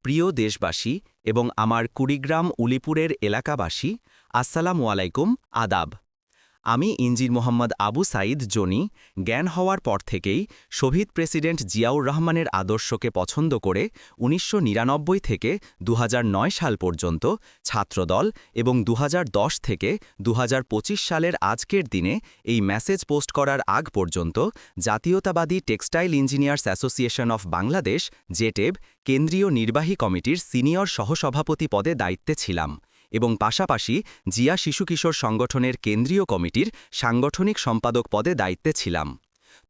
প্রিয় দেশবাসী এবং আমার কুড়িগ্রাম উলিপুরের এলাকাবাসী, আসসালামু আলাইকুম, আদাব। আমি ইঞ্জিন মোহাম্মদ আবু সাঈদ জনি জ্ঞান হওয়ার পর থেকেই শহীদ প্রেসিডেন্ট জিয়াউর রহমানের আদর্শকে পছন্দ করে ১৯৯৯ থেকে ২০০৯ সাল পর্যন্ত ছাত্রদল এবং ২০১০ থেকে ২০২৫ সালের আজকের দিনে এই মেসেজ পোস্ট করার আগ পর্যন্ত জাতীয়তাবাদী textile engineers association of Bangladesh জেটেব কেন্দ্রীয় নির্বাহী কমিটির সিনিয়র সহসভাপতি পদে দায়িত্বে ছিলাম এবং পাশাপাশি জিয়া শিশু কিশোর সংগঠনের কেন্দ্রীয় কমিটির সাংগঠনিক সম্পাদক পদে দায়িত্বে ছিলাম।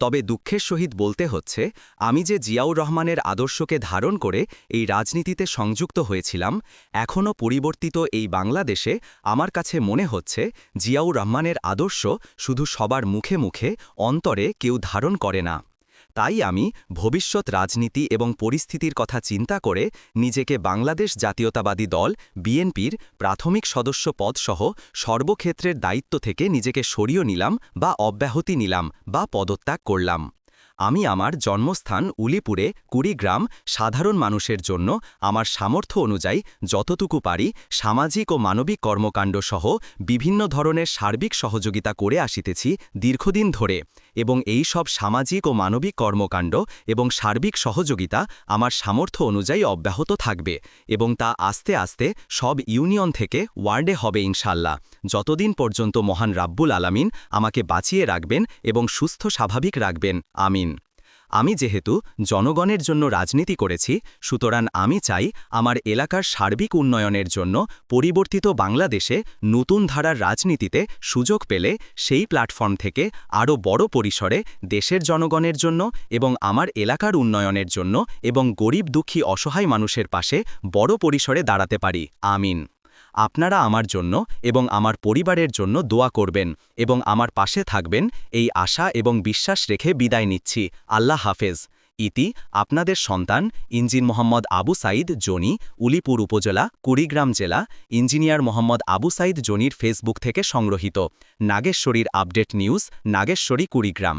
তবে দুঃখের সহিত বলতে হচ্ছে, আমি যে জিয়াউর রহমানের আদর্শকে ধারণ করে এই রাজনীতিতে সংযুক্ত হয়েছিলাম, এখনও পরিবর্তিত এই বাংলাদেশে আমার কাছে মনে হচ্ছে জিয়াউর রহমানের আদর্শ শুধু সবার মুখে মুখে, অন্তরে কেউ ধারণ করে না। তাই আমি ভবিষ্যৎ রাজনীতি এবং পরিস্থিতির কথা চিন্তা করে নিজেকে বাংলাদেশ জাতীয়তাবাদী দল বিএনপির প্রাথমিক সদস্য পদসহ সর্বক্ষেত্রের দায়িত্ব থেকে নিজেকে সরিয়ে নিলাম বা অব্যাহতি নিলাম বা পদত্যাগ করলাম। আমি আমার জন্মস্থান উলিপুরে কুড়িগ্রাম সাধারণ মানুষের জন্য আমার সামর্থ্য অনুযায়ী যতটুকু পারি সামাজিক ও মানবিক কর্মকাণ্ড সহ বিভিন্ন ধরনের সার্বিক সহযোগিতা করে আসিতেছি দীর্ঘদিন ধরে, এবং এই সব সামাজিক ও মানবিক কর্মকাণ্ড এবং সার্বিক সহযোগিতা আমার সামর্থ্য অনুযায়ী অব্যাহত থাকবে এবং তা আস্তে আস্তে সব ইউনিয়ন থেকে ওয়ার্ডে হবে ইনশাল্লাহ, যতদিন পর্যন্ত মহান রাব্বুল আলামিন আমাকে বাঁচিয়ে রাখবেন এবং সুস্থ স্বাভাবিক রাখবেন, আমিন। আমি যেহেতু জনগণের জন্য রাজনীতি করেছি, সুতরাং আমি চাই আমার এলাকার সার্বিক উন্নয়নের জন্য পরিবর্তিত বাংলাদেশে নতুন ধারার রাজনীতিতে সুযোগ পেলে সেই প্ল্যাটফর্ম থেকে আরও বড় পরিসরে দেশের জনগণের জন্য এবং আমার এলাকার উন্নয়নের জন্য এবং গরিব দুঃখী অসহায় মানুষের পাশে বড় পরিসরে দাঁড়াতে পারি, আমিন। আপনারা আমার জন্য এবং আমার পরিবারের জন্য দোয়া করবেন এবং আমার পাশে থাকবেন, এই আশা এবং বিশ্বাস রেখে বিদায় নিচ্ছি। আল্লাহ হাফেজ। ইতি আপনাদের সন্তান ইঞ্জিন মোহাম্মদ আবু সাঈদ জনি, উলিপুর উপজেলা, কুড়িগ্রাম জেলা। ইঞ্জিনিয়ার মোহাম্মদ আবু সাঈদ জনির ফেসবুক থেকে সংগ্রহীত। নাগেশ্বরীর আপডেট নিউজ, নাগেশ্বরী, কুড়িগ্রাম।